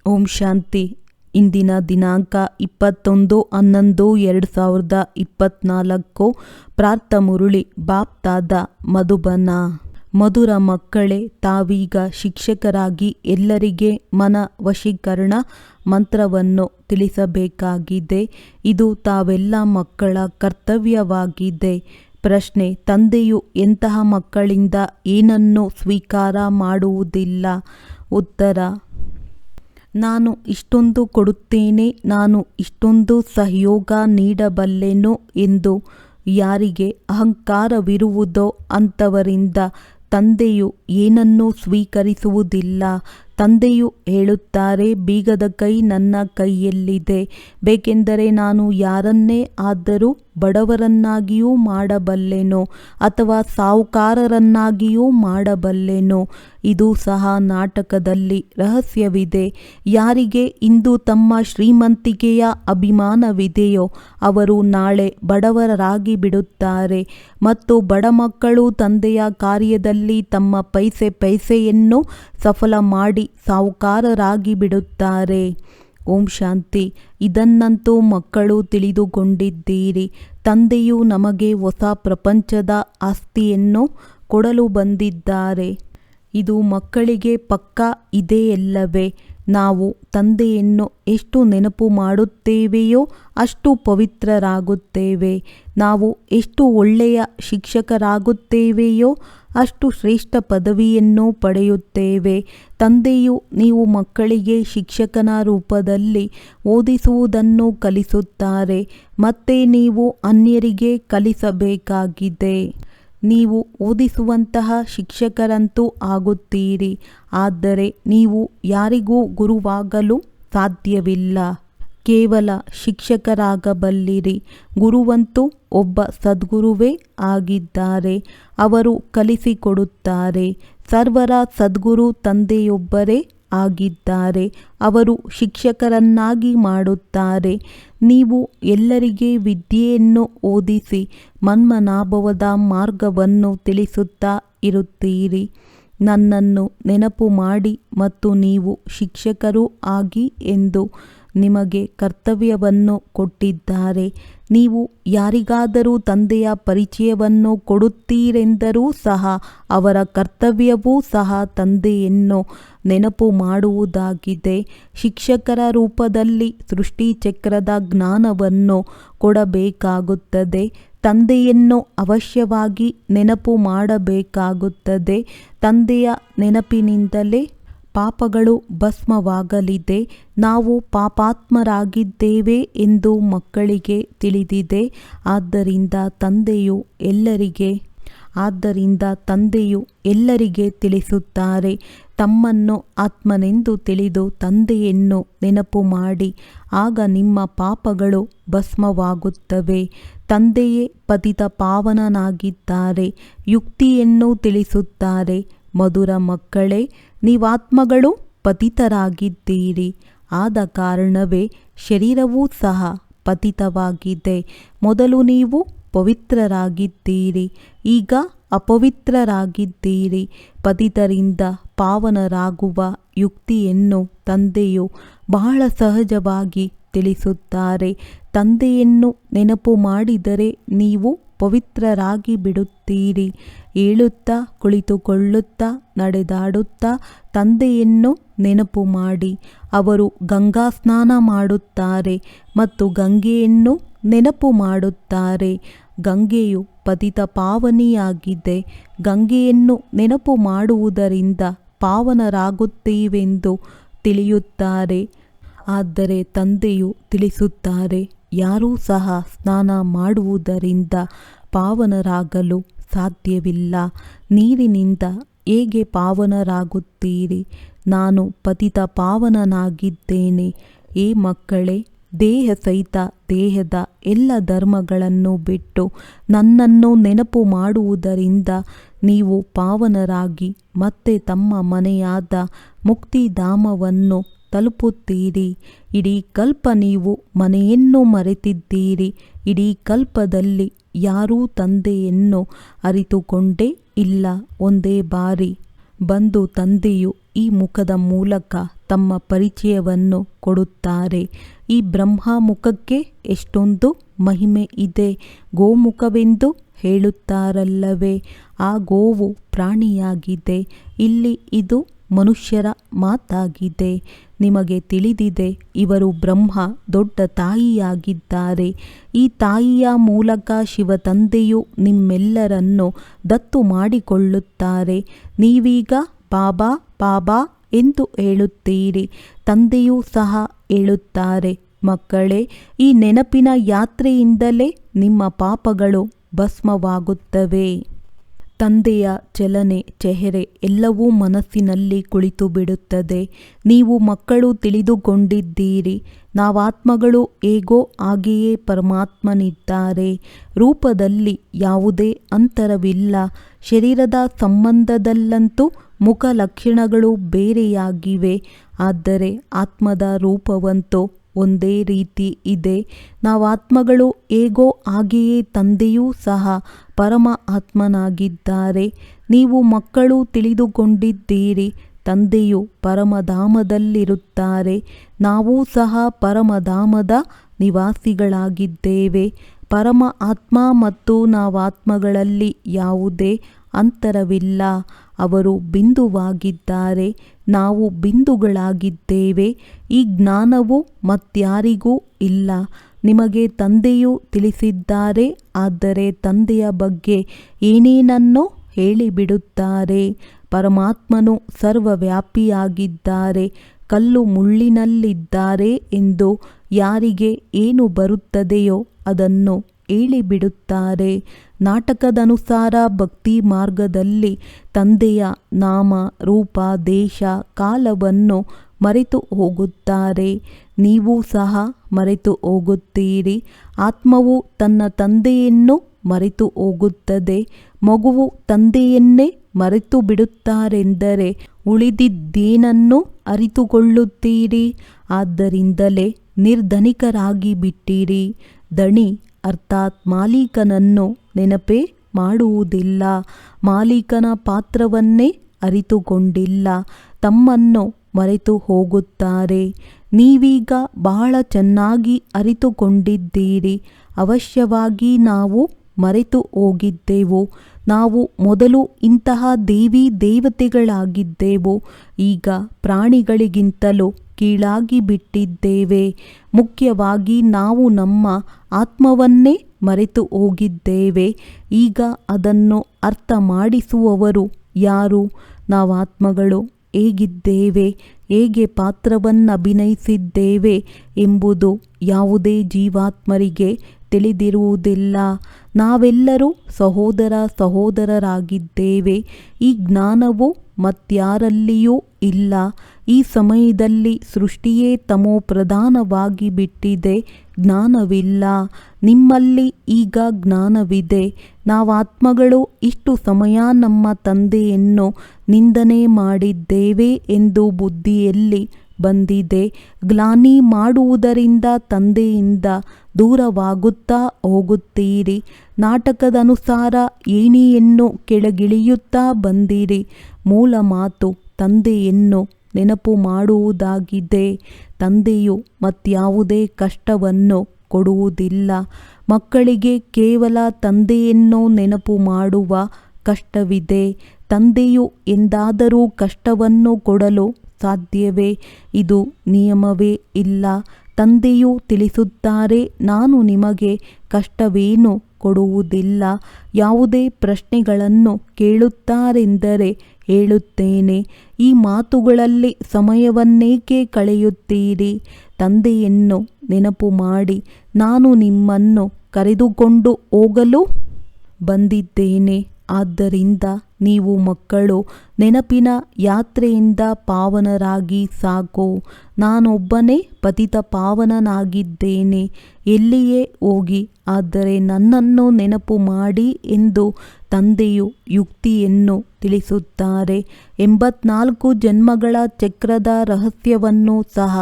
ಓಂ ಶಾಂತಿ. ಇಂದಿನ ದಿನಾಂಕ 21/11/2024. ಪ್ರಾರ್ಥ ಮುರುಳಿ ಬಾಪ್ತಾದ ಮಧುಬನ. ಮಧುರ ಮಕ್ಕಳೇ, ತಾವೀಗ ಶಿಕ್ಷಕರಾಗಿ ಎಲ್ಲರಿಗೆ ಮನ ವಶೀಕರಣ ಮಂತ್ರವನ್ನು ತಿಳಿಸಬೇಕಾಗಿದೆ. ಇದು ತಾವೆಲ್ಲ ಮಕ್ಕಳ ಕರ್ತವ್ಯವಾಗಿದೆ. ಪ್ರಶ್ನೆ: ತಂದೆಯು ಎಂತಹ ಮಕ್ಕಳಿಂದ ಏನನ್ನೂ ಸ್ವೀಕಾರ ಮಾಡುವುದಿಲ್ಲ? ಉತ್ತರ: ನಾನು ಇಷ್ಟೊಂದು ಕೊಡುತ್ತೇನೆ, ನಾನು ಇಷ್ಟೊಂದು ಸಹಯೋಗ ನೀಡಬಲ್ಲೆನು ಎಂದು ಯಾರಿಗೆ ಅಹಂಕಾರವಿರುವುದೋ ಅಂಥವರಿಂದ ತಂದೆಯು ಏನನ್ನೂ ಸ್ವೀಕರಿಸುವುದಿಲ್ಲ. ತಂದೆಯು ಹೇಳುತ್ತಾರೆ, ಬೀಗದ ಕೈ ನನ್ನ ಕೈಯಲ್ಲಿದೆ. ಬೇಕೆಂದರೆ ನಾನು ಯಾರನ್ನೇ ಆದರೂ ಬಡವರನ್ನಾಗಿಯೂ ಮಾಡಬಲ್ಲೆನು ಅಥವಾ ಸಾಹುಕಾರರನ್ನಾಗಿಯೂ ಮಾಡಬಲ್ಲೆನು. ಇದು ಸಹ ನಾಟಕದಲ್ಲಿ ರಹಸ್ಯವಿದೆ. ಯಾರಿಗೆ ಇಂದು ತಮ್ಮ ಶ್ರೀಮಂತಿಕೆಯ ಅಭಿಮಾನವಿದೆಯೋ ಅವರು ನಾಳೆ ಬಡವರಾಗಿ ಬಿಡುತ್ತಾರೆ ಮತ್ತು ಬಡ ಮಕ್ಕಳು ತಂದೆಯ ಕಾರ್ಯದಲ್ಲಿ ತಮ್ಮ ಪೈಸೆಯನ್ನು ಸಫಲ ಮಾಡಿ ಸಾಹುಕಾರರಾಗಿ ಬಿಡುತ್ತಾರೆ. ಓಂ ಶಾಂತಿ. ಇದನ್ನಂತೂ ಮಕ್ಕಳು ತಿಳಿದುಕೊಂಡಿದ್ದೀರಿ. ತಂದೆಯು ನಮಗೆ ಹೊಸ ಪ್ರಪಂಚದ ಆಸ್ತಿಯನ್ನು ಕೊಡಲು ಬಂದಿದ್ದಾರೆ. ಇದು ಮಕ್ಕಳಿಗೆ ಪಕ್ಕಾ ಇದೆಯಲ್ಲವೇ? ನಾವು ತಂದೆಯನ್ನು ಎಷ್ಟು ನೆನಪು ಮಾಡುತ್ತೇವೆಯೋ ಅಷ್ಟು ಪವಿತ್ರರಾಗುತ್ತೇವೆ. ನಾವು ಎಷ್ಟು ಒಳ್ಳೆಯ ಶಿಕ್ಷಕರಾಗುತ್ತೇವೆಯೋ ಅಷ್ಟು ಶ್ರೇಷ್ಠ ಪದವಿಯನ್ನು ಪಡೆಯುತ್ತೇವೆ. ತಂದೆಯು ನೀವು ಮಕ್ಕಳಿಗೆ ಶಿಕ್ಷಕನ ರೂಪದಲ್ಲಿ ಓದಿಸುವುದನ್ನು ಕಲಿಸುತ್ತಾರೆ. ಮತ್ತೆ ನೀವು ಅನ್ಯರಿಗೆ ಕಲಿಸಬೇಕಾಗಿದೆ. ನೀವು ಓದಿಸುವಂತಹ ಶಿಕ್ಷಕರಂತೂ ಆಗುತ್ತೀರಿ, ಆದರೆ ನೀವು ಯಾರಿಗೂ ಗುರುವಾಗಲು ಸಾಧ್ಯವಿಲ್ಲ. ಕೇವಲ ಶಿಕ್ಷಕರಾಗಬಲ್ಲಿರಿ. ಗುರುವಂತೂ ಒಬ್ಬ ಸದ್ಗುರುವೇ ಆಗಿದ್ದಾರೆ. ಅವರು ಕಲಿಸಿಕೊಡುತ್ತಾರೆ. ಸರ್ವರ ಸದ್ಗುರು ತಂದೆಯೊಬ್ಬರೇ ಆಗಿದ್ದಾರೆ. ಅವರು ಶಿಕ್ಷಕರನ್ನಾಗಿ ಮಾಡುತ್ತಾರೆ. ನೀವು ಎಲ್ಲರಿಗೆ ವಿದ್ಯೆಯನ್ನು ಓದಿಸಿ ಮನ್ಮನಾಭವದ ಮಾರ್ಗವನ್ನು ತಿಳಿಸುತ್ತಾ ಇರುತ್ತೀರಿ. ನನ್ನನ್ನು ನೆನಪು ಮಾಡಿ ಮತ್ತು ನೀವು ಶಿಕ್ಷಕರೂ ಆಗಿ ಎಂದು ನಿಮಗೆ ಕರ್ತವ್ಯವನ್ನು ಕೊಟ್ಟಿದ್ದಾರೆ. ನೀವು ಯಾರಿಗಾದರೂ ತಂದೆಯ ಪರಿಚಯವನ್ನು ಕೊಡುತ್ತೀರೆಂದರೂ ಸಹ ಅವರ ಕರ್ತವ್ಯವೂ ಸಹ ತಂದೆಯನ್ನು ನೆನಪು ಮಾಡುವುದಾಗಿದೆ. ಶಿಕ್ಷಕರ ರೂಪದಲ್ಲಿ ಸೃಷ್ಟಿಚಕ್ರದ ಜ್ಞಾನವನ್ನು ಕೊಡಬೇಕಾಗುತ್ತದೆ. ತಂದೆಯನ್ನು ಅವಶ್ಯವಾಗಿ ನೆನಪು ಮಾಡಬೇಕಾಗುತ್ತದೆ. ತಂದೆಯ ನೆನಪಿನಿಂದಲೇ ಪಾಪಗಳು ಭಸ್ಮವಾಗಲಿದೆ. ನಾವು ಪಾಪಾತ್ಮರಾಗಿದ್ದೇವೆ ಎಂದು ಮಕ್ಕಳಿಗೆ ತಿಳಿದಿದೆ. ಆದ್ದರಿಂದ ತಂದೆಯು ಎಲ್ಲರಿಗೆ ತಿಳಿಸುತ್ತಾರೆ. ತಮ್ಮನ್ನು ಆತ್ಮನೆಂದು ತಿಳಿದು ತಂದೆಯನ್ನು ನೆನಪು ಮಾಡಿ, ಆಗ ನಿಮ್ಮ ಪಾಪಗಳು ಭಸ್ಮವಾಗುತ್ತವೆ. ತಂದೆಯೇ ಪತಿತ ಪಾವನನಾಗಿದ್ದಾರೆ. ಯುಕ್ತಿಯನ್ನು ತಿಳಿಸುತ್ತಾರೆ. ಮಧುರ ಮಕ್ಕಳೇ, ನೀವಾತ್ಮಗಳು ಪತಿತರಾಗಿದ್ದೀರಿ. ಆದ ಕಾರಣವೇ ಶರೀರವೂ ಸಹ ಪತಿತವಾಗಿದೆ. ಮೊದಲು ನೀವು ಪವಿತ್ರರಾಗಿದ್ದೀರಿ, ಈಗ ಅಪವಿತ್ರರಾಗಿದ್ದೀರಿ. ಪತಿತರಿಂದ ಪಾವನರಾಗುವ ಯುಕ್ತಿಯನ್ನು ತಂದೆಯು ಬಹಳ ಸಹಜವಾಗಿ ತಿಳಿಸುತ್ತಾರೆ. ತಂದೆಯನ್ನು ನೆನಪು ಮಾಡಿದರೆ ನೀವು ಪವಿತ್ರರಾಗಿ ಬಿಡುತ್ತೀರಿ. ಏಳುತ್ತಾ, ಕುಳಿತುಕೊಳ್ಳುತ್ತಾ, ನಡೆದಾಡುತ್ತಾ ತಂದೆಯನ್ನು ನೆನಪು ಮಾಡಿ. ಅವರು ಗಂಗಾ ಸ್ನಾನ ಮಾಡುತ್ತಾರೆ ಮತ್ತು ಗಂಗೆಯನ್ನು ನೆನಪು ಮಾಡುತ್ತಾರೆ. ಗಂಗೆಯು ಪತಿತ ಪಾವನಿಯಾಗಿದೆ. ಗಂಗೆಯನ್ನು ನೆನಪು ಮಾಡುವುದರಿಂದ ಪಾವನರಾಗುತ್ತೀವೆಂದು ತಿಳಿಯುತ್ತಾರೆ. ಆದರೆ ತಂದೆಯು ತಿಳಿಸುತ್ತಾರೆ, ಯಾರೂ ಸಹ ಸ್ನಾನ ಮಾಡುವುದರಿಂದ ಪಾವನರಾಗಲು ಸಾಧ್ಯವಿಲ್ಲ. ನೀರಿನಿಂದ ಹೇಗೆ ಪಾವನರಾಗುತ್ತೀರಿ? ನಾನು ಪತಿತ ಪಾವನನಾಗಿದ್ದೇನೆ. ಏ ಮಕ್ಕಳೇ, ದೇಹ ಸಹಿತ ದೇಹದ ಎಲ್ಲ ಧರ್ಮಗಳನ್ನು ಬಿಟ್ಟು ನನ್ನನ್ನು ನೆನಪು ಮಾಡುವುದರಿಂದ ನೀವು ಪಾವನರಾಗಿ ಮತ್ತೆ ತಮ್ಮ ಮನೆಯಾದ ಮುಕ್ತಿಧಾಮವನ್ನು ತಲುಪುತ್ತೀರಿ. ಇಡೀ ಕಲ್ಪ ನೀವು ಮನೆಯನ್ನು ಮರೆತಿದ್ದೀರಿ. ಇಡೀ ಕಲ್ಪದಲ್ಲಿ ಯಾರೂ ತಂದೆಯನ್ನು ಅರಿತುಕೊಂಡೇ ಇಲ್ಲ. ಒಂದೇ ಬಾರಿ ಬಂದು ತಂದೆಯು ಈ ಮುಖದ ಮೂಲಕ ತಮ್ಮ ಪರಿಚಯವನ್ನು ಕೊಡುತ್ತಾರೆ. ಈ ಬ್ರಹ್ಮ ಮುಖಕ್ಕೆ ಎಷ್ಟೊಂದು ಮಹಿಮೆ ಇದೆ. ಗೋಮುಖವೆಂದು ಹೇಳುತ್ತಾರಲ್ಲವೇ, ಆ ಗೋವು ಪ್ರಾಣಿಯಾಗಿದೆ. ಇಲ್ಲಿ ಇದು ಮನುಷ್ಯರ ಮಾತಾಗಿದೆ. ನಿಮಗೆ ತಿಳಿದಿದೆ, ಇವರು ಬ್ರಹ್ಮ ದೊಡ್ಡ ತಾಯಿಯಾಗಿದ್ದಾರೆ. ಈ ತಾಯಿಯ ಮೂಲಕ ಶಿವ ತಂದೆಯು ನಿಮ್ಮೆಲ್ಲರನ್ನು ದತ್ತು ಮಾಡಿಕೊಳ್ಳುತ್ತಾರೆ. ನೀವೀಗ ಬಾಬಾ ಬಾಬಾ ಎಂದು ಹೇಳುತ್ತೀರಿ. ತಂದೆಯೂ ಸಹ ಹೇಳುತ್ತಾರೆ, ಮಕ್ಕಳೇ, ಈ ನೆನಪಿನ ಯಾತ್ರೆಯಿಂದಲೇ ನಿಮ್ಮ ಪಾಪಗಳು ಭಸ್ಮವಾಗುತ್ತವೆ. ತಂದೆಯ ಚಲನೆ, ಚೆಹರೆ ಎಲ್ಲವೂ ಮನಸ್ಸಿನಲ್ಲಿ ಕುಳಿತು ಬಿಡುತ್ತದೆ. ನೀವು ಮಕ್ಕಳು ತಿಳಿದುಕೊಂಡಿದ್ದೀರಿ, ನಾವಾತ್ಮಗಳು ಹೇಗೋ ಹಾಗೆಯೇ ಪರಮಾತ್ಮನಿದ್ದಾರೆ. ರೂಪದಲ್ಲಿ ಯಾವುದೇ ಅಂತರವಿಲ್ಲ. ಶರೀರದ ಸಂಬಂಧದಲ್ಲಂತೂ ಮುಖ ಲಕ್ಷಣಗಳು ಬೇರೆಯಾಗಿವೆ, ಆದರೆ ಆತ್ಮದ ರೂಪವಂತೂ ಒಂದೇ ರೀತಿ ಇದೆ. ನಾವಾತ್ಮಗಳು ಹೇಗೋ ಹಾಗೆಯೇ ತಂದೆಯೂ ಸಹ ಪರಮ ಆತ್ಮನಾಗಿದ್ದಾರೆ. ನೀವು ಮಕ್ಕಳು ತಿಳಿದುಕೊಂಡಿದ್ದೀರಿ, ತಂದೆಯು ಪರಮಧಾಮದಲ್ಲಿರುತ್ತಾರೆ. ನಾವೂ ಸಹ ಪರಮಧಾಮದ ನಿವಾಸಿಗಳಾಗಿದ್ದೇವೆ. ಪರಮ ಆತ್ಮ ಮತ್ತು ನಾವಾತ್ಮಗಳಲ್ಲಿ ಯಾವುದೇ ಅಂತರವಿಲ್ಲ. ಅವರು ಬಿಂದುವಾಗಿದ್ದಾರೆ, ನಾವು ಬಿಂದುಗಳಾಗಿದ್ದೇವೆ. ಈ ಜ್ಞಾನವು ಮತ್ಯಾರಿಗೂ ಇಲ್ಲ. ನಿಮಗೆ ತಂದೆಯು ತಿಳಿಸಿದ್ದಾರೆ, ಆದರೆ ತಂದೆಯ ಬಗ್ಗೆ ಏನೇನನ್ನೋ ಹೇಳಿಬಿಡುತ್ತಾರೆ. ಪರಮಾತ್ಮನು ಸರ್ವವ್ಯಾಪಿಯಾಗಿದ್ದಾರೆ, ಕಲ್ಲು ಮುಳ್ಳಿನಲ್ಲಿದ್ದಾರೆ ಎಂದು ಯಾರಿಗೆ ಏನು ಬರುತ್ತದೆಯೋ ಅದನ್ನು ಹೇಳಿಬಿಡುತ್ತಾರೆ. ನಾಟಕದನುಸಾರ ಭಕ್ತಿ ಮಾರ್ಗದಲ್ಲಿ ತಂದೆಯ ನಾಮ, ರೂಪ, ದೇಶ, ಕಾಲವನ್ನು ಮರೆತು ಹೋಗುತ್ತಾರೆ. ನೀವು ಸಹ ಮರೆತು ಹೋಗುತ್ತೀರಿ. ಆತ್ಮವು ತನ್ನ ತಂದೆಯನ್ನು ಮರೆತು ಹೋಗುತ್ತದೆ. ಮಗುವು ತಂದೆಯನ್ನೇ ಮರೆತು ಬಿಡುತ್ತಾರೆಂದರೆ ಉಳಿದಿದ್ದೇನನ್ನು ಅರಿತುಕೊಳ್ಳುತ್ತೀರಿ? ಆದ್ದರಿಂದಲೇ ನಿರ್ಧನಿಕರಾಗಿ ಬಿಟ್ಟಿರಿ. ದಣಿ ಅರ್ಥಾತ್ ಮಾಲೀಕನನ್ನು ನೆನಪೇ ಮಾಡುವುದಿಲ್ಲ. ಮಾಲೀಕನ ಪಾತ್ರವನ್ನೇ ಅರಿತುಕೊಂಡಿಲ್ಲ. ತಮ್ಮನ್ನು ಮರೆತು ಹೋಗುತ್ತಾರೆ. ನೀವೀಗ ಬಹಳ ಚೆನ್ನಾಗಿ ಅರಿತುಕೊಂಡಿದ್ದೀರಿ. ಅವಶ್ಯವಾಗಿ ನಾವು ಮರೆತು ಹೋಗಿದ್ದೆವು. ನಾವು ಮೊದಲು ಇಂತಹ ದೇವಿ ದೇವತೆಗಳಾಗಿದ್ದೆವು. ಈಗ ಪ್ರಾಣಿಗಳಿಗಿಂತಲೂ ಕೀಳಾಗಿ ಬಿಟ್ಟಿದ್ದೇವೆ. ಮುಖ್ಯವಾಗಿ ನಾವು ನಮ್ಮ ಆತ್ಮವನ್ನೇ ಮರೆತು ಹೋಗಿದ್ದೇವೆ. ಈಗ ಅದನ್ನು ಅರ್ಥ ಮಾಡಿಸುವವರು ಯಾರು? ನಾವಾತ್ಮಗಳು ಹೇಗಿದ್ದೇವೆ, ಹೇಗೆ ಪಾತ್ರವನ್ನಭಿನಯಿಸಿದ್ದೇವೆ ಎಂಬುದು ಯಾವುದೇ ಜೀವಾತ್ಮರಿಗೆ ತಿಳಿದಿರುವುದಿಲ್ಲ. ನಾವೆಲ್ಲರೂ ಸಹೋದರರಾಗಿದ್ದೇವೆ. ಈ ಜ್ಞಾನವು ಮತ್ಯಾರಲ್ಲಿಯೂ ಇಲ್ಲ. ಈ ಸಮಯದಲ್ಲಿ ಸೃಷ್ಟಿಯೇ ತಮೋ ಪ್ರಧಾನವಾಗಿ ಬಿಟ್ಟಿದೆ. ಜ್ಞಾನವಿಲ್ಲ. ನಿಮ್ಮಲ್ಲಿ ಈಗ ಜ್ಞಾನವಿದೆ. ನಾವಾತ್ಮಗಳು ಇಷ್ಟು ಸಮಯ ನಮ್ಮ ತಂದೆಯನ್ನು ನಿಂದನೆ ಮಾಡಿದ್ದೇವೆ ಎಂದು ಬುದ್ಧಿಯಲ್ಲಿ ಬಂದಿದೆ. ಗ್ಲಾನಿ ಮಾಡುವುದರಿಂದ ತಂದೆಯಿಂದ ದೂರವಾಗುತ್ತಾ ಹೋಗುತ್ತೀರಿ. ನಾಟಕದನುಸಾರ ಏಣಿಯನ್ನು ಕೆಳಗಿಳಿಯುತ್ತಾ ಬಂದಿರಿ. ಮೂಲ ಮಾತು ತಂದೆಯನ್ನು ನೆನಪು ಮಾಡುವುದಾಗಿದೆ. ತಂದೆಯು ಮತ್ಯಾವುದೇ ಕಷ್ಟವನ್ನು ಕೊಡುವುದಿಲ್ಲ. ಮಕ್ಕಳಿಗೆ ಕೇವಲ ತಂದೆಯನ್ನು ನೆನಪು ಮಾಡುವ ಕಷ್ಟವಿದೆ. ತಂದೆಯು ಎಂದಾದರೂ ಕಷ್ಟವನ್ನು ಕೊಡಲು ಸಾಧ್ಯವೇ? ಇದು ನಿಯಮವೇ ಇಲ್ಲ. ತಂದೆಯು ತಿಳಿಸುತ್ತಾರೆ, ನಾನು ನಿಮಗೆ ಕಷ್ಟವೇನು ಕೊಡುವುದಿಲ್ಲ. ಯಾವುದೇ ಪ್ರಶ್ನೆಗಳನ್ನು ಕೇಳುತ್ತಾರೆಂದರೆ ಹೇಳುತ್ತೇನೆ. ಈ ಮಾತುಗಳಲ್ಲಿ ಸಮಯವನ್ನೇಕೆ ಕಳೆಯುತ್ತೀರಿ? ತಂದೆಯನ್ನು ನೆನಪು ಮಾಡಿ. ನಾನು ನಿಮ್ಮನ್ನು ಕರೆದುಕೊಂಡು ಹೋಗಲು ಬಂದಿದ್ದೇನೆ. ಆದ್ದರಿಂದ ನೀವು ಮಕ್ಕಳು ನೆನಪಿನ ಯಾತ್ರೆಯಿಂದ ಪಾವನರಾಗಿ ಸಾಕು. ನಾನೊಬ್ಬನೇ ಪತಿತ ಪಾವನನಾಗಿದ್ದೇನೆ. ಎಲ್ಲಿಯೇ ಹೋಗಿ, ಆದರೆ ನನ್ನನ್ನು ನೆನಪು ಮಾಡಿ ಎಂದು ತಂದೆಯು ಯುಕ್ತಿಯನ್ನು ತಿಳಿಸುತ್ತಾರೆ. 84 ಜನ್ಮಗಳ ಚಕ್ರದ ರಹಸ್ಯವನ್ನು ಸಹ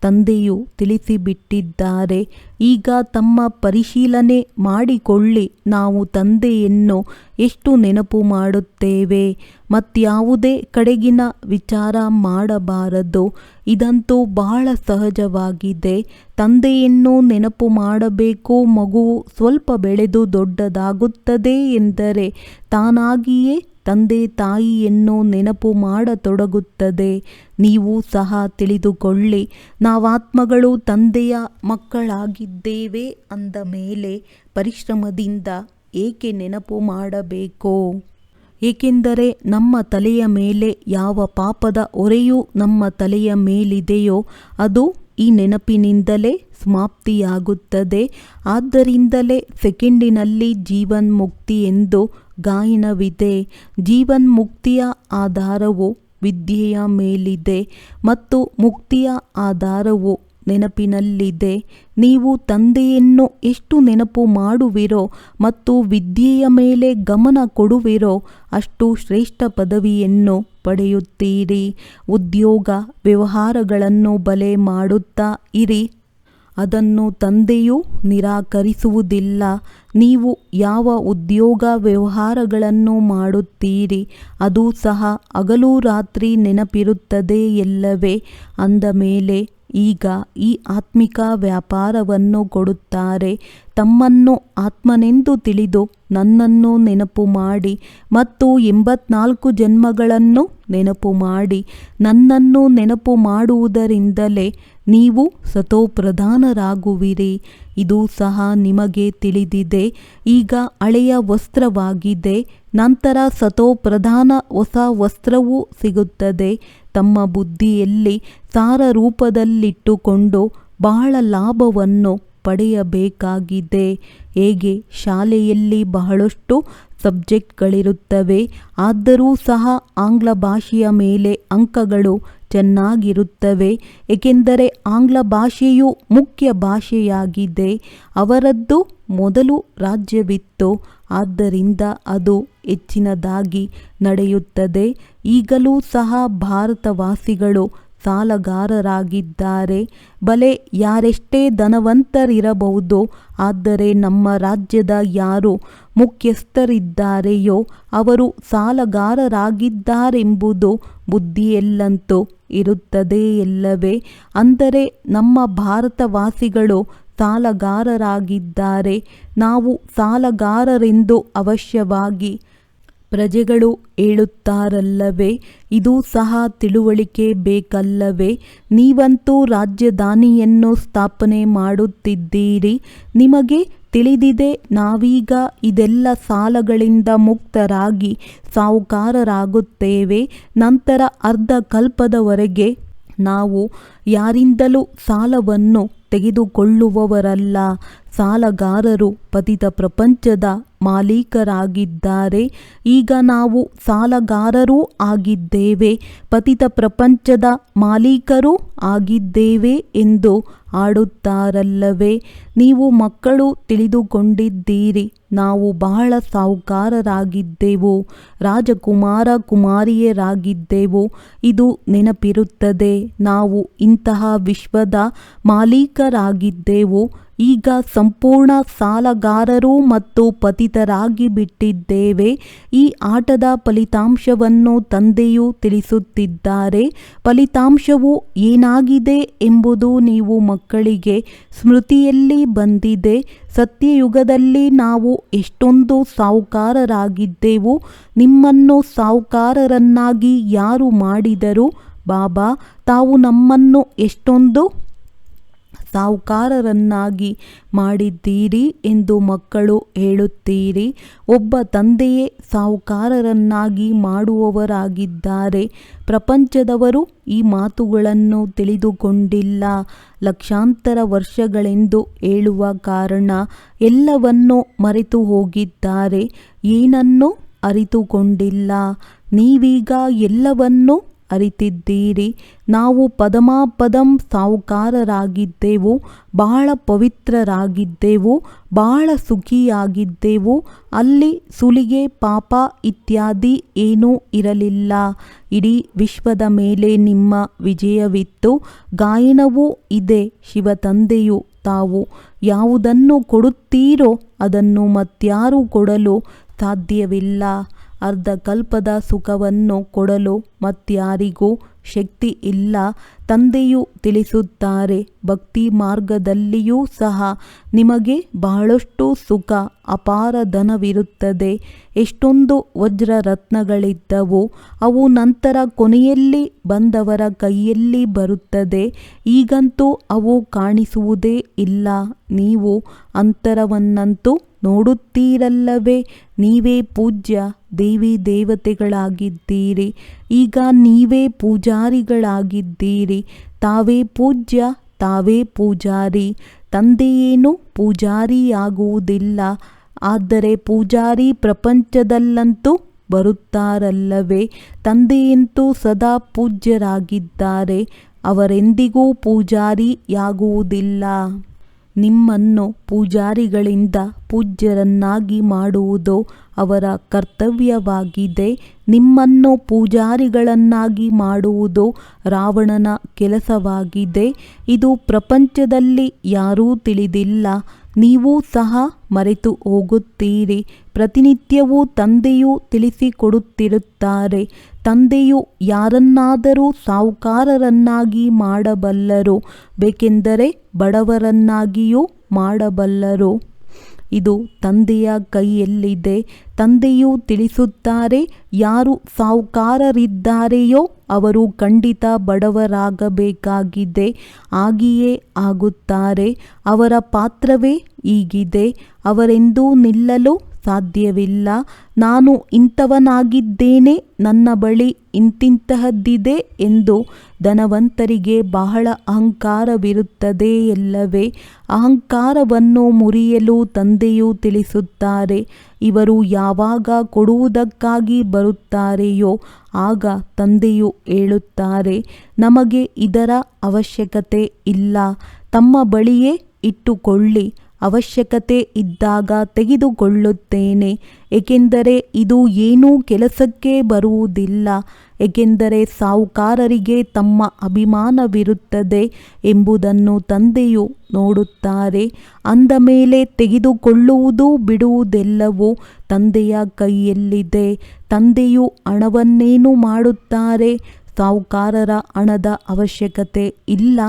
ತಂದೆಯು ತಿಳಿಸಿಬಿಟ್ಟಿದ್ದಾರೆ. ಈಗ ತಮ್ಮ ಪರಿಶೀಲನೆ ಮಾಡಿಕೊಳ್ಳಿ. ನಾವು ತಂದೆಯನ್ನು ಎಷ್ಟು ನೆನಪು ಮಾಡುತ್ತೇವೆ ಮಾಡುತ್ತೇವೆ. ಮತ್ಯಾವುದೇ ಕಡೆಗಿನ ವಿಚಾರ ಮಾಡಬಾರದು. ಇದಂತೂ ಬಹಳ ಸಹಜವಾಗಿದೆ. ತಂದೆಯನ್ನು ನೆನಪು ಮಾಡಬೇಕು. ಮಗುವು ಸ್ವಲ್ಪ ಬೆಳೆದು ದೊಡ್ಡದಾಗುತ್ತದೆ ಎಂದರೆ ತಾನಾಗಿಯೇ ತಂದೆ ತಾಯಿಯನ್ನು ನೆನಪು ಮಾಡತೊಡಗುತ್ತದೆ. ನೀವು ಸಹ ತಿಳಿದುಕೊಳ್ಳಿ, ನಾವಾತ್ಮಗಳು ತಂದೆಯ ಮಕ್ಕಳಾಗಿದ್ದೇವೆ ಅಂದ ಮೇಲೆ ಪರಿಶ್ರಮದಿಂದ ಏಕೆ ನೆನಪು ಮಾಡಬೇಕು? ಏಕೆಂದರೆ ನಮ್ಮ ತಲೆಯ ಮೇಲೆ ಯಾವ ಪಾಪದ ಹೊರೆಯು ನಮ್ಮ ತಲೆಯ ಮೇಲಿದೆಯೋ ಅದು ಈ ನೆನಪಿನಿಂದಲೇ ಸಮಾಪ್ತಿಯಾಗುತ್ತದೆ. ಆದ್ದರಿಂದಲೇ ಸೆಕೆಂಡಿನಲ್ಲಿ ಜೀವನ್ಮುಕ್ತಿ ಎಂದು ಗಾಯನವಿದೆ. ಜೀವನ್ಮುಕ್ತಿಯ ಆಧಾರವು ವಿದ್ಯೆಯ ಮೇಲಿದೆ ಮತ್ತು ಮುಕ್ತಿಯ ಆಧಾರವು ನೆನಪಿನಲ್ಲಿದೆ. ನೀವು ತಂದೆಯನ್ನು ಎಷ್ಟು ನೆನಪು ಮಾಡುವಿರೋ ಮತ್ತು ವಿದ್ಯೆಯ ಮೇಲೆ ಗಮನ ಕೊಡುವಿರೋ ಅಷ್ಟು ಶ್ರೇಷ್ಠ ಪದವಿಯನ್ನು ಪಡೆಯುತ್ತೀರಿ. ಉದ್ಯೋಗ ವ್ಯವಹಾರಗಳನ್ನು ಬಲೆ ಮಾಡುತ್ತಾ ಇರಿ. ಅದನ್ನು ತಂದೆಯು ನಿರಾಕರಿಸುವುದಿಲ್ಲ. ನೀವು ಯಾವ ಉದ್ಯೋಗ ವ್ಯವಹಾರಗಳನ್ನು ಮಾಡುತ್ತೀರಿ ಅದು ಸಹ ಹಗಲು ರಾತ್ರಿ ನೆನಪಿರುತ್ತದೆ ಎಲ್ಲವೇ. ಅಂದ ಮೇಲೆ ಈಗ ಈ ಆತ್ಮಿಕ ವ್ಯಾಪಾರವನ್ನು ಕೊಡುತ್ತಾರೆ. ತಮ್ಮನ್ನು ಆತ್ಮನೆಂದು ತಿಳಿದು ನನ್ನನ್ನು ನೆನಪು ಮಾಡಿ ಮತ್ತು 84 ಜನ್ಮಗಳನ್ನು ನೆನಪು ಮಾಡಿ. ನನ್ನನ್ನು ನೆನಪು ಮಾಡುವುದರಿಂದಲೇ ನೀವು ಸತೋಪ್ರಧಾನರಾಗುವಿರಿ. ಇದು ಸಹ ನಿಮಗೆ ತಿಳಿದಿದೆ. ಈಗ ಹಳೆಯ ವಸ್ತ್ರವಾಗಿದೆ, ನಂತರ ಸತೋಪ್ರಧಾನ ಹೊಸ ವಸ್ತ್ರವೂ ಸಿಗುತ್ತದೆ. ತಮ್ಮ ಬುದ್ಧಿಯಲ್ಲಿ ಸಾರ ರೂಪದಲ್ಲಿಟ್ಟುಕೊಂಡು ಬಹಳ ಲಾಭವನ್ನು ಪಡೆಯಬೇಕಾಗಿದೆ. ಹೇಗೆ ಶಾಲೆಯಲ್ಲಿ ಬಹಳಷ್ಟು ಸಬ್ಜೆಕ್ಟ್ಗಳಿರುತ್ತವೆ, ಆದರೂ ಸಹ ಆಂಗ್ಲ ಭಾಷೆಯ ಮೇಲೆ ಅಂಕಗಳು ಚೆನ್ನಾಗಿರುತ್ತವೆ. ಏಕೆಂದರೆ ಆಂಗ್ಲ ಭಾಷೆಯು ಮುಖ್ಯ ಭಾಷೆಯಾಗಿದೆ. ಅವರದ್ದು ಮೊದಲು ರಾಜ್ಯವಿತ್ತು, ಆದ್ದರಿಂದ ಅದು ಹೆಚ್ಚಿನದಾಗಿ ನಡೆಯುತ್ತದೆ. ಈಗಲೂ ಸಹ ಭಾರತವಾಸಿಗಳು ಸಾಲಗಾರರಾಗಿದ್ದಾರೆ. ಬಲೆ ಯಾರೆಷ್ಟೇ ಧನವಂತರಿರಬಹುದು, ಆದರೆ ನಮ್ಮ ರಾಜ್ಯದ ಯಾರು ಮುಖ್ಯಸ್ಥರಿದ್ದಾರೆಯೋ ಅವರು ಸಾಲಗಾರರಾಗಿದ್ದಾರೆಂಬುದು ಬುದ್ಧಿಯಲ್ಲಂತೂ ಇರುತ್ತದೆ ಎಲ್ಲವೇ. ಅಂದರೆ ನಮ್ಮ ಭಾರತವಾಸಿಗಳು ಸಾಲಗಾರರಾಗಿದ್ದಾರೆ. ನಾವು ಸಾಲಗಾರರೆಂದು ಅವಶ್ಯವಾಗಿ ಪ್ರಜೆಗಳು ಹೇಳುತ್ತಾರಲ್ಲವೇ? ಇದು ಸಹ ತಿಳುವಳಿಕೆ ಬೇಕಲ್ಲವೇ? ನೀವಂತೂ ರಾಜಧಾನಿಯನ್ನು ಸ್ಥಾಪನೆ ಮಾಡುತ್ತಿದ್ದೀರಿ. ನಿಮಗೆ ತಿಳಿದಿದೆ, ನಾವೀಗ ಇದೆಲ್ಲ ಸಾಲಗಳಿಂದ ಮುಕ್ತರಾಗಿ ಸಾಹುಕಾರರಾಗುತ್ತೇವೆ. ನಂತರ ಅರ್ಧ ಕಲ್ಪದವರೆಗೆ ನಾವು ಯಾರಿಂದಲೂ ಸಾಲವನ್ನು ತೆಗೆದುಕೊಳ್ಳುವವರಲ್ಲ. ಸಾಲಗಾರರು ಪತಿತ ಪ್ರಪಂಚದ ಮಾಲೀಕರಾಗಿದ್ದಾರೆ. ಈಗ ನಾವು ಸಾಲಗಾರರೂ ಆಗಿದ್ದೇವೆ, ಪತಿತ ಪ್ರಪಂಚದ ಮಾಲೀಕರೂ ಆಗಿದ್ದೇವೆ ಎಂದು ಆಡುತ್ತಾರಲ್ಲವೇ? ನೀವು ಮಕ್ಕಳು ತಿಳಿದುಕೊಂಡಿದ್ದೀರಿ, ನಾವು ಬಹಳ ಸಾಹುಕಾರರಾಗಿದ್ದೆವು, ರಾಜಕುಮಾರ ಕುಮಾರಿಯರಾಗಿದ್ದೆವು. ಇದು ನೆನಪಿರುತ್ತದೆ. ನಾವು ಇಂತಹ ವಿಶ್ವದ ಮಾಲೀಕರಾಗಿದ್ದೆವು. ಈಗ ಸಂಪೂರ್ಣ ಸಾಲಗಾರರು ಮತ್ತು ಪತಿತರಾಗಿ ಬಿಟ್ಟಿದ್ದೇವೆ. ಈ ಆಟದ ಫಲಿತಾಂಶವನ್ನು ತಂದೆಯು ತಿಳಿಸುತ್ತಿದ್ದಾರೆ. ಫಲಿತಾಂಶವು ಏನಾಗಿದೆ ಎಂಬುದು ನೀವು ಮಕ್ಕಳಿಗೆ ಸ್ಮೃತಿಯಲ್ಲಿ ಬಂದಿದೆ. ಸತ್ಯಯುಗದಲ್ಲಿ ನಾವು ಎಷ್ಟೊಂದು ಸಾಹುಕಾರರಾಗಿದ್ದೆವು. ನಿಮ್ಮನ್ನು ಸಾಹುಕಾರರನ್ನಾಗಿ ಯಾರು ಮಾಡಿದರು? ಬಾಬಾ ತಾವು ನಮ್ಮನ್ನು ಎಷ್ಟೊಂದು ಸಾಹುಕಾರರನ್ನಾಗಿ ಮಾಡಿದ್ದೀರಿ ಎಂದು ಮಕ್ಕಳು ಹೇಳುತ್ತೀರಿ. ಒಬ್ಬ ತಂದೆಯೇ ಸಾಹುಕಾರರನ್ನಾಗಿ ಮಾಡುವವರಾಗಿದ್ದಾರೆ. ಪ್ರಪಂಚದವರು ಈ ಮಾತುಗಳನ್ನು ತಿಳಿದುಕೊಂಡಿಲ್ಲ. ಲಕ್ಷಾಂತರ ವರ್ಷಗಳೆಂದು ಹೇಳುವ ಕಾರಣ ಎಲ್ಲವನ್ನೂ ಮರೆತು ಹೋಗಿದ್ದಾರೆ. ಏನನ್ನೂ ಅರಿತುಕೊಂಡಿಲ್ಲ. ನೀವೀಗ ಎಲ್ಲವನ್ನೂ ಅರಿತಿದ್ದೀರಿ. ನಾವು ಪದಮಾಪದಂ ಸಾಹುಕಾರರಾಗಿದ್ದೆವು, ಬಹಳ ಪವಿತ್ರರಾಗಿದ್ದೆವು, ಬಹಳ ಸುಖಿಯಾಗಿದ್ದೆವು. ಅಲ್ಲಿ ಸುಲಿಗೆ, ಪಾಪ ಇತ್ಯಾದಿ ಏನೂ ಇರಲಿಲ್ಲ. ಇಡೀ ವಿಶ್ವದ ಮೇಲೆ ನಿಮ್ಮ ವಿಜಯವಿತ್ತು. ಗಾಯನವೂ ಇದೆ. ಶಿವತಂದೆಯು ತಾವು ಯಾವುದನ್ನು ಕೊಡುತ್ತೀರೋ ಅದನ್ನು ಮತ್ಯಾರೂ ಕೊಡಲು ಸಾಧ್ಯವಿಲ್ಲ. ಅರ್ಧ ಕಲ್ಪದ ಸುಖವನ್ನು ಕೊಡಲು ಮತ್ಯಾರಿಗೂ ಶಕ್ತಿ ಇಲ್ಲ. ತಂದೆಯು ತಿಳಿಸುತ್ತಾರೆ, ಭಕ್ತಿ ಮಾರ್ಗದಲ್ಲಿಯೂ ಸಹ ನಿಮಗೆ ಬಹಳಷ್ಟು ಸುಖ, ಅಪಾರ ಧನವಿರುತ್ತದೆ. ಎಷ್ಟೊಂದು ವಜ್ರ ರತ್ನಗಳಿದ್ದವು, ಅವು ನಂತರ ಕೊನೆಯಲ್ಲಿ ಬಂದವರ ಕೈಯಲ್ಲಿ ಬರುತ್ತದೆ. ಈಗಂತೂ ಅವು ಕಾಣಿಸುವುದೇ ಇಲ್ಲ. ನೀವು ಅಂತರವನ್ನಂತೂ ನೋಡುತ್ತೀರಲ್ಲವೇ? ನೀವೇ ಪೂಜ್ಯ ದೇವಿ ದೇವತೆಗಳಾಗಿದ್ದೀರಿ. ಈಗ ನೀವೇ ಪೂಜಾರಿಗಳಾಗಿದ್ದೀರಿ. ತಾವೇ ಪೂಜ್ಯ, ತಾವೇ ಪೂಜಾರಿ. ತಂದೆಯೇನು ಪೂಜಾರಿಯಾಗುವುದಿಲ್ಲ. ಆದರೆ ಪೂಜಾರಿ ಪ್ರಪಂಚದಲ್ಲಂತೂ ಬರುತ್ತಾರಲ್ಲವೇ? ತಂದೆಯಂತೂ ಸದಾ ಪೂಜ್ಯರಾಗಿದ್ದಾರೆ. ಅವರೆಂದಿಗೂ ಪೂಜಾರಿಯಾಗುವುದಿಲ್ಲ. ನಿಮ್ಮನ್ನು ಪೂಜಾರಿಗಳಿಂದ ಪೂಜ್ಯರನ್ನಾಗಿ ಮಾಡುವುದು ಅವರ ಕರ್ತವ್ಯವಾಗಿದೆ. ನಿಮ್ಮನ್ನು ಪೂಜಾರಿಗಳನ್ನಾಗಿ ಮಾಡುವುದು ರಾವಣನ ಕೆಲಸವಾಗಿದೆ. ಇದು ಪ್ರಪಂಚದಲ್ಲಿ ಯಾರೂ ತಿಳಿದಿಲ್ಲ. ನೀವು ಸಹ ಮರೆತು ಹೋಗುತ್ತೀರಿ. ಪ್ರತಿನಿತ್ಯವೂ ತಂದೆಯು ತಿಳಿಸಿಕೊಡುತ್ತಿರುತ್ತಾರೆ. ತಂದೆಯು ಯಾರನ್ನಾದರೂ ಸಾಹುಕಾರರನ್ನಾಗಿ ಮಾಡಬಲ್ಲರು, ಬೇಕೆಂದರೆ ಬಡವರನ್ನಾಗಿಯೂ ಮಾಡಬಲ್ಲರು. ಇದು ತಂದೆಯ ಕೈಯಲ್ಲಿದೆ. ತಂದೆಯು ತಿಳಿಸುತ್ತಾರೆ, ಯಾರು ಸಾಹುಕಾರರಿದ್ದಾರೆಯೋ ಅವರು ಖಂಡಿತ ಬಡವರಾಗಬೇಕಾಗಿದೆ. ಹಾಗೆಯೇ ಆಗುತ್ತಾರೆ. ಅವರ ಪಾತ್ರವೇ ಹೀಗಿದೆ. ಅವರೆಂದೂ ನಿಲ್ಲಲು ಸಾಧ್ಯವಿಲ್ಲ. ನಾನು ಇಂಥವನಾಗಿದ್ದೇನೆ, ನನ್ನ ಬಳಿ ಇಂತಿಂತಹದ್ದಿದೆ ಎಂದು ಧನವಂತರಿಗೆ ಬಹಳ ಅಹಂಕಾರವಿರುತ್ತದೆ ಎಲ್ಲವೇ? ಅಹಂಕಾರವನ್ನು ಮುರಿಯಲು ತಂದೆಯು ತಿಳಿಸುತ್ತಾರೆ. ಇವರು ಯಾವಾಗ ಕೊಡುವುದಕ್ಕಾಗಿ ಬರುತ್ತಾರೆಯೋ ಆಗ ತಂದೆಯು ಹೇಳುತ್ತಾರೆ, ನಮಗೆ ಇದರ ಅವಶ್ಯಕತೆ ಇಲ್ಲ, ತಮ್ಮ ಬಳಿಯೇ ಇಟ್ಟುಕೊಳ್ಳಿ. ಅವಶ್ಯಕತೆ ಇದ್ದಾಗ ತೆಗೆದುಕೊಳ್ಳುತ್ತೇನೆ. ಏಕೆಂದರೆ ಇದು ಏನೂ ಕೆಲಸಕ್ಕೆ ಬರುವುದಿಲ್ಲ. ಏಕೆಂದರೆ ಸಾಹುಕಾರರಿಗೆ ತಮ್ಮ ಅಭಿಮಾನವಿರುತ್ತದೆ ಎಂಬುದನ್ನು ತಂದೆಯು ನೋಡುತ್ತಾರೆ. ಅಂದ ಮೇಲೆ ತೆಗೆದುಕೊಳ್ಳುವುದು ಬಿಡುವುದೆಲ್ಲವೂ ತಂದೆಯ ಕೈಯಲ್ಲಿದೆ. ತಂದೆಯು ಹಣವನ್ನೇನು ಮಾಡುತ್ತಾರೆ? ಸಾಹುಕಾರರ ಹಣದ ಅವಶ್ಯಕತೆ ಇಲ್ಲ.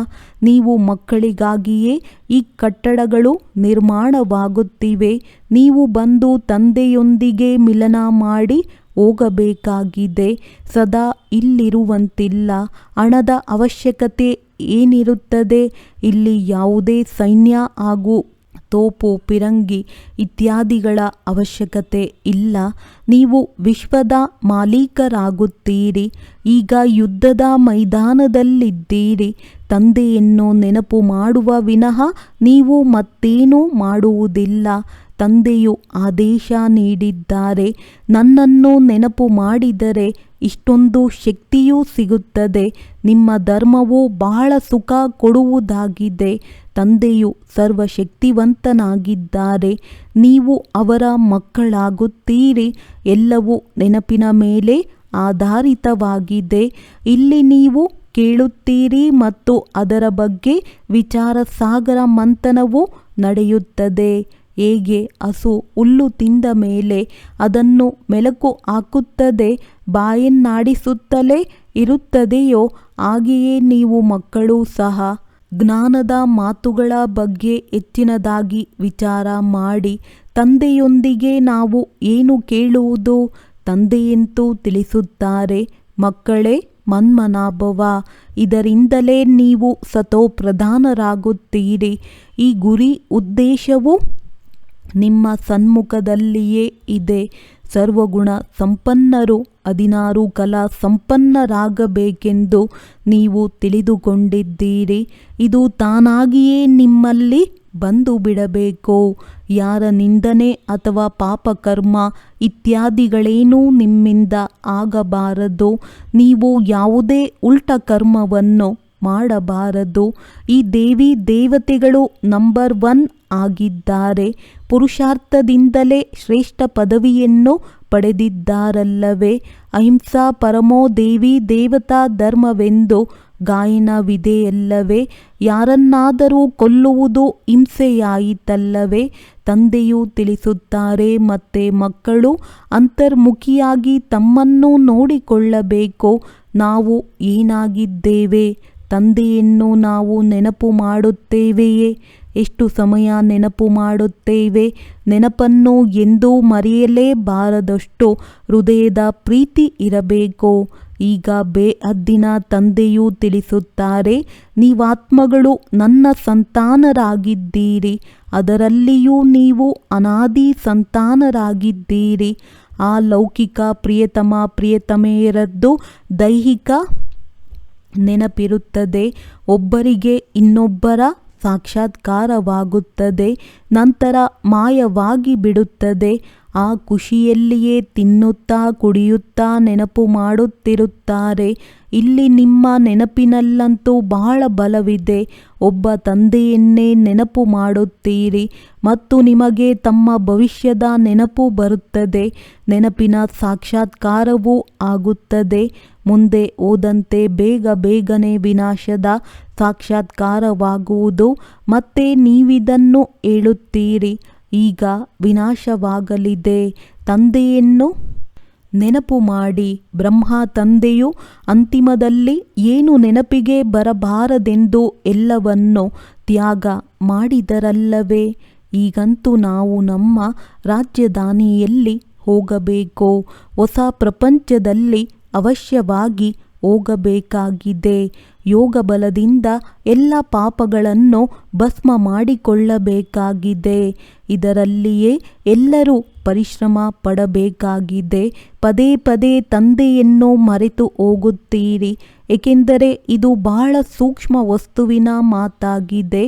ನೀವು ಮಕ್ಕಳಿಗಾಗಿಯೇ ಈ ಕಟ್ಟಡಗಳು ನಿರ್ಮಾಣವಾಗುತ್ತಿವೆ. ನೀವು ಬಂದು ತಂದೆಯೊಂದಿಗೆ ಮಿಲನ ಮಾಡಿ ಹೋಗಬೇಕಾಗಿದೆ. ಸದಾ ಇಲ್ಲಿರುವಂತಿಲ್ಲ. ಹಣದ ಅವಶ್ಯಕತೆ ಏನಿರುತ್ತದೆ? ಇಲ್ಲಿ ಯಾವುದೇ ಸೈನ್ಯ ಹಾಗೂ ತೋಪು, ಪಿರಂಗಿ ಇತ್ಯಾದಿಗಳ ಅವಶ್ಯಕತೆ ಇಲ್ಲ. ನೀವು ವಿಶ್ವದ ಮಾಲೀಕರಾಗುತ್ತೀರಿ. ಈಗ ಯುದ್ಧದ ಮೈದಾನದಲ್ಲಿದ್ದೀರಿ. ತಂದೆಯನ್ನು ನೆನಪು ಮಾಡುವ ವಿನಃ ನೀವು ಮತ್ತೇನೂ ಮಾಡುವುದಿಲ್ಲ. ತಂದೆಯು ಆದೇಶ ನೀಡಿದ್ದಾರೆ, ನನ್ನನ್ನು ನೆನಪು ಮಾಡಿದರೆ ಇಷ್ಟೊಂದು ಶಕ್ತಿಯೂ ಸಿಗುತ್ತದೆ. ನಿಮ್ಮ ಧರ್ಮವು ಬಹಳ ಸುಖ ಕೊಡುವುದಾಗಿದೆ. ತಂದೆಯು ಸರ್ವಶಕ್ತಿವಂತನಾಗಿದ್ದಾರೆ. ನೀವು ಅವರ ಮಕ್ಕಳಾಗುತ್ತೀರಿ. ಎಲ್ಲವೂ ನೆನಪಿನ ಮೇಲೆ ಆಧಾರಿತವಾಗಿದೆ. ಇಲ್ಲಿ ನೀವು ಕೇಳುತ್ತೀರಿ ಮತ್ತು ಅದರ ಬಗ್ಗೆ ವಿಚಾರ ಸಾಗರ ಮಂಥನವು ನಡೆಯುತ್ತದೆ. ಹೇಗೆ ಹಸು ಹುಲ್ಲು ತಿಂದ ಮೇಲೆ ಅದನ್ನು ಮೆಲುಕು ಹಾಕುತ್ತದೆ, ಬಾಯನ್ನಾಡಿಸುತ್ತಲೇ ಇರುತ್ತದೆಯೋ ಹಾಗೆಯೇ ನೀವು ಮಕ್ಕಳು ಸಹ ಜ್ಞಾನದ ಮಾತುಗಳ ಬಗ್ಗೆ ಹೆಚ್ಚಿನದಾಗಿ ವಿಚಾರ ಮಾಡಿ. ತಂದೆಯೊಂದಿಗೆ ನಾವು ಏನು ಕೇಳುವುದು? ತಂದೆಯಂತೂ ತಿಳಿಸುತ್ತಾರೆ, ಮಕ್ಕಳೇ, ಮನ್ಮನಾಭವ. ಇದರಿಂದಲೇ ನೀವು ಸತೋಪ್ರಧಾನರಾಗುತ್ತೀರಿ. ಈ ಗುರಿ ಉದ್ದೇಶವು ನಿಮ್ಮ ಸನ್ಮುಖದಲ್ಲಿಯೇ ಇದೆ. ಸರ್ವಗುಣ ಸಂಪನ್ನರು 16 ಕಲಾ ಸಂಪನ್ನರಾಗಬೇಕೆಂದು ನೀವು ತಿಳಿದುಕೊಂಡಿದ್ದೀರಿ. ಇದು ತಾನಾಗಿಯೇ ನಿಮ್ಮಲ್ಲಿ ಬಂದು ಬಿಡಬೇಕು. ಯಾರ ನಿಂದನೆ ಅಥವಾ ಪಾಪಕರ್ಮ ಇತ್ಯಾದಿಗಳೇನೂ ನಿಮ್ಮಿಂದ ಆಗಬಾರದು. ನೀವು ಯಾವುದೇ ಉಲ್ಟ ಕರ್ಮವನ್ನು ಮಾಡಬಾರದು. ಈ ದೇವಿ ದೇವತೆಗಳು ನಂಬರ್ 1 ಆಗಿದ್ದಾರೆ. ಪುರುಷಾರ್ಥದಿಂದಲೇ ಶ್ರೇಷ್ಠ ಪದವಿಯನ್ನು ಪಡೆದಿದ್ದಾರಲ್ಲವೇ? ಅಹಿಂಸಾ ಪರಮೋ ದೇವಿ ದೇವತಾ ಧರ್ಮವೆಂದು ಗಾಯನವಿದೆಯಲ್ಲವೇ? ಯಾರನ್ನಾದರೂ ಕೊಲ್ಲುವುದು ಹಿಂಸೆಯಾಯಿತಲ್ಲವೇ? ತಂದೆಯು ತಿಳಿಸುತ್ತಾರೆ. ಮತ್ತೆ ಮಕ್ಕಳು ಅಂತರ್ಮುಖಿಯಾಗಿ ತಮ್ಮನ್ನು ನೋಡಿಕೊಳ್ಳಬೇಕು. ನಾವು ಏನಾಗಿದ್ದೇವೆ? ತಂದೆಯನ್ನು ನಾವು ನೆನಪು ಮಾಡುತ್ತೇವೆಯೇ? ಎಷ್ಟು ಸಮಯ ನೆನಪು ಮಾಡುತ್ತೇವೆ? ನೆನಪನ್ನು ಎಂದೂ ಮರೆಯಲೇಬಾರದಷ್ಟು ಹೃದಯದ ಪ್ರೀತಿ ಇರಬೇಕು. ಈಗ ಬೇಹದ್ದಿನ ತಂದೆಯು ತಿಳಿಸುತ್ತಾರೆ, ನೀವಾತ್ಮಗಳು ನನ್ನ ಸಂತಾನರಾಗಿದ್ದೀರಿ. ಅದರಲ್ಲಿಯೂ ನೀವು ಅನಾದಿ ಸಂತಾನರಾಗಿದ್ದೀರಿ. ಆ ಲೌಕಿಕ ಪ್ರಿಯತಮ ಪ್ರಿಯತಮೆಯರದ್ದು ದೈಹಿಕ ನೆನಪಿರುತ್ತದೆ. ಒಬ್ಬರಿಗೆ ಇನ್ನೊಬ್ಬರ ಸಾಕ್ಷಾತ್ಕಾರವಾಗುತ್ತದೆ. ನಂತರ ಮಾಯವಾಗಿ ಬಿಡುತ್ತದೆ. ಆ ಖುಷಿಯಲ್ಲಿಯೇ ತಿನ್ನುತ್ತಾ ಕುಡಿಯುತ್ತಾ ನೆನಪು ಮಾಡುತ್ತಿರುತ್ತಾರೆ. ಇಲ್ಲಿ ನಿಮ್ಮ ನೆನಪಿನಲ್ಲಂತೂ ಬಹಳ ಬಲವಿದೆ. ಒಬ್ಬ ತಂದೆಯನ್ನೇ ನೆನಪು ಮಾಡುತ್ತೀರಿ ಮತ್ತು ನಿಮಗೆ ತಮ್ಮ ಭವಿಷ್ಯದ ನೆನಪು ಬರುತ್ತದೆ. ನೆನಪಿನ ಸಾಕ್ಷಾತ್ಕಾರವೂ ಆಗುತ್ತದೆ. ಮುಂದೆ ಹೋದಂತೆ ಬೇಗ ಬೇಗನೆ ವಿನಾಶದ ಸಾಕ್ಷಾತ್ಕಾರವಾಗುವುದು. ಮತ್ತೆ ನೀವಿದನ್ನು ಹೇಳುತ್ತೀರಿ, ಈಗ ವಿನಾಶವಾಗಲಿದೆ. ತಂದೆಯನ್ನು ನೆನಪು ಮಾಡಿ. ಬ್ರಹ್ಮ ತಂದೆಯು ಅಂತಿಮದಲ್ಲಿ ಏನು ನೆನಪಿಗೆ ಬರಬಾರದೆಂದು ಎಲ್ಲವನ್ನು ತ್ಯಾಗ ಮಾಡಿದರಲ್ಲವೇ? ಈಗಂತೂ ನಾವು ನಮ್ಮ ರಾಜಧಾನಿಯಲ್ಲಿ ಹೋಗಬೇಕು. ಹೊಸ ಪ್ರಪಂಚದಲ್ಲಿ ಅವಶ್ಯವಾಗಿ ಹೋಗಬೇಕಾಗಿದೆ. ಯೋಗ ಬಲದಿಂದ ಎಲ್ಲ ಪಾಪಗಳನ್ನು ಭಸ್ಮ ಮಾಡಿಕೊಳ್ಳಬೇಕಾಗಿದೆ. ಇದರಲ್ಲಿಯೇ ಎಲ್ಲರೂ ಪರಿಶ್ರಮ ಪಡಬೇಕಾಗಿದೆ. ಪದೇ ಪದೇ ತಂದೆಯನ್ನು ಮರೆತು ಹೋಗುತ್ತೀರಿ, ಏಕೆಂದರೆ ಇದು ಬಹಳ ಸೂಕ್ಷ್ಮ ವಸ್ತುವಿನ ಮಾತಾಗಿದೆ.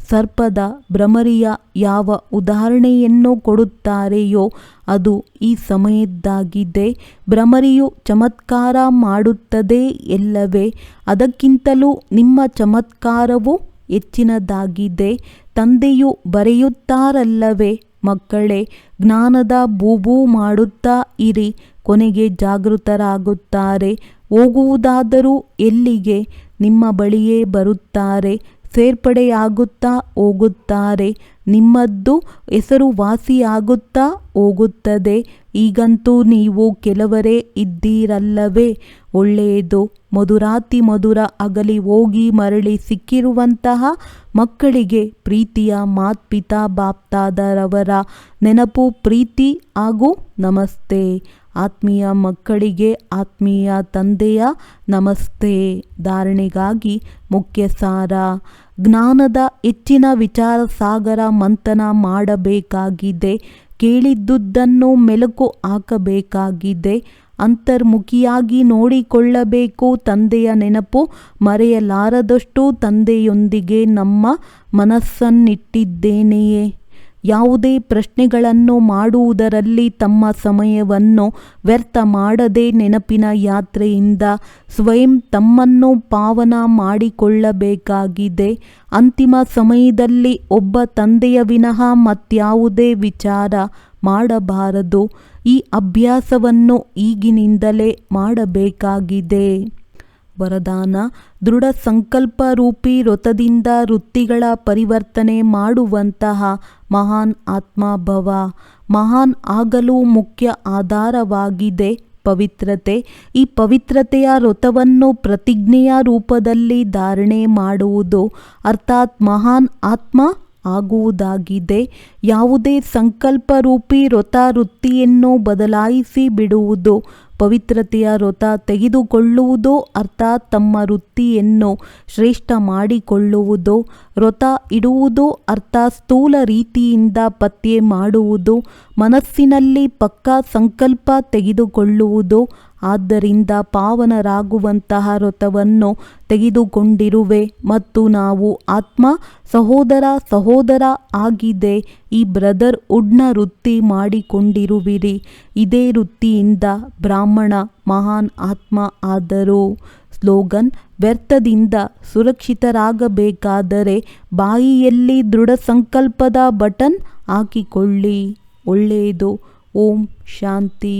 ಸರ್ಪದ ಭ್ರಮರಿಯ ಯಾವ ಉದಾಹರಣೆಯನ್ನು ಕೊಡುತ್ತಾರೆಯೋ ಅದು ಈ ಸಮಯದ್ದಾಗಿದೆ. ಭ್ರಮರಿಯು ಚಮತ್ಕಾರ ಮಾಡುತ್ತದೆ ಎಲ್ಲವೇ? ಅದಕ್ಕಿಂತಲೂ ನಿಮ್ಮ ಚಮತ್ಕಾರವು ಹೆಚ್ಚಿನದಾಗಿದೆ. ತಂದೆಯು ಬರೆಯುತ್ತಾರಲ್ಲವೇ, ಮಕ್ಕಳೇ, ಜ್ಞಾನದ ಬೂಬೂ ಮಾಡುತ್ತಾ ಇರಿ, ಕೊನೆಗೆ ಜಾಗೃತರಾಗುತ್ತಾರೆ. ಹೋಗುವುದಾದರೂ ಎಲ್ಲಿಗೆ? ನಿಮ್ಮ ಬಳಿಯೇ ಬರುತ್ತಾರೆ. ಸೇರ್ಪಡೆಯಾಗುತ್ತಾ ಹೋಗುತ್ತಾರೆ. ನಿಮ್ಮದ್ದು ಹೆಸರುವಾಸಿಯಾಗುತ್ತಾ ಹೋಗುತ್ತದೆ. ಈಗಂತೂ ನೀವು ಕೆಲವರೇ ಇದ್ದೀರಲ್ಲವೇ? ಒಳ್ಳೆಯದು. ಮಧುರಾತಿ ಮಧುರ ಅಗಲಿ ಹೋಗಿ ಮರಳಿ ಸಿಕ್ಕಿರುವಂತಹ ಮಕ್ಕಳಿಗೆ ಪ್ರೀತಿಯ ಮಾತ್ಪಿತಾ ಬಾಪ್ತಾದರವರ ನೆನಪು, ಪ್ರೀತಿ ಹಾಗೂ ನಮಸ್ತೆ. ಆತ್ಮೀಯ ಮಕ್ಕಳಿಗೆ ಆತ್ಮೀಯ ತಂದೆಯ ನಮಸ್ತೆ. ಧಾರಣೆಗಾಗಿ ಮುಖ್ಯ ಸಾರ: ಜ್ಞಾನದ ಹೆಚ್ಚಿನ ವಿಚಾರ ಸಾಗರ ಮಂಥನ ಮಾಡಬೇಕಾಗಿದೆ. ಕೇಳಿದ್ದುದನ್ನು ಮೆಲುಕು ಹಾಕಬೇಕಾಗಿದೆ. ಅಂತರ್ಮುಖಿಯಾಗಿ ನೋಡಿಕೊಳ್ಳಬೇಕು. ತಂದೆಯ ನೆನಪು ಮರೆಯಲಾರದಷ್ಟು ತಂದೆಯೊಂದಿಗೆ ನಮ್ಮ ಮನಸ್ಸನ್ನಿಟ್ಟಿದ್ದೇನೆಯೇ? ಯಾವುದೇ ಪ್ರಶ್ನೆಗಳನ್ನು ಮಾಡುವುದರಲ್ಲಿ ತಮ್ಮ ಸಮಯವನ್ನು ವ್ಯರ್ಥ ಮಾಡದೆ ನೆನಪಿನ ಯಾತ್ರೆಯಿಂದ ಸ್ವಯಂ ತಮ್ಮನ್ನು ಪಾವನ ಮಾಡಿಕೊಳ್ಳಬೇಕಾಗಿದೆ. ಅಂತಿಮ ಸಮಯದಲ್ಲಿ ಒಬ್ಬ ತಂದೆಯ ವಿನಃ ಮತ್ಯಾವುದೇ ವಿಚಾರ ಮಾಡಬಾರದು. ಈ ಅಭ್ಯಾಸವನ್ನು ಈಗಿನಿಂದಲೇ ಮಾಡಬೇಕಾಗಿದೆ. ವರದಾನ: ದೃಢ ಸಂಕಲ್ಪ ರೂಪಿ ವೃತ್ತದಿಂದ ವೃತ್ತಿಗಳ ಪರಿವರ್ತನೆ ಮಾಡುವಂತಹ ಮಹಾನ್ ಆತ್ಮಭವ. ಮಹಾನ್ ಆಗಲು ಮುಖ್ಯ ಆಧಾರವಾಗಿದೆ ಪವಿತ್ರತೆ. ಈ ಪವಿತ್ರತೆಯ ವೃತ್ತವನ್ನು ಪ್ರತಿಜ್ಞೆಯ ರೂಪದಲ್ಲಿ ಧಾರಣೆ ಮಾಡುವುದು, ಅರ್ಥಾತ್ ಮಹಾನ್ ಆತ್ಮ ಆಗುವುದಾಗಿದೆ. ಯಾವುದೇ ಸಂಕಲ್ಪ ರೂಪಿ ವೃತ್ತಿಯನ್ನು ಬದಲಾಯಿಸಿ ಬಿಡುವುದು, ಪವಿತ್ರತೆಯ ವ್ರತ ತೆಗೆದುಕೊಳ್ಳುವುದು, ಅರ್ಥಾತ್ ತಮ್ಮ ವೃತ್ತಿಯನ್ನು ಶ್ರೇಷ್ಠ ಮಾಡಿಕೊಳ್ಳುವುದು. ವ್ರತ ಇಡುವುದು ಅರ್ಥಾತ್ ಸ್ಥೂಲ ರೀತಿಯಿಂದ ಪತ್ತೆ ಮಾಡುವುದು, ಮನಸ್ಸಿನಲ್ಲಿ ಪಕ್ಕಾ ಸಂಕಲ್ಪ ತೆಗೆದುಕೊಳ್ಳುವುದು. ಆದ್ದರಿಂದ ಪಾವನರಾಗುವಂತಹ ವ್ರತವನ್ನು ತೆಗೆದುಕೊಂಡಿರುವೆ ಮತ್ತು ನಾವು ಆತ್ಮ ಸಹೋದರ ಆಗಿದೆ. ಈ ಬ್ರದರ್ಹುಡ್ನ ವೃತ್ತಿ ಮಾಡಿಕೊಂಡಿರುವಿರಿ. ಇದೇ ವೃತ್ತಿಯಿಂದ ಬ್ರಾಹ್ಮಣ ಮಹಾನ್ ಆತ್ಮ ಆದರು. ಸ್ಲೋಗನ್: ವ್ಯರ್ಥದಿಂದ ಸುರಕ್ಷಿತರಾಗಬೇಕಾದರೆ ಬಾಯಿಯಲ್ಲಿ ದೃಢ ಸಂಕಲ್ಪದ ಬಟನ್ ಹಾಕಿಕೊಳ್ಳಿ. ಒಳ್ಳೆಯದು. ಓಂ ಶಾಂತಿ.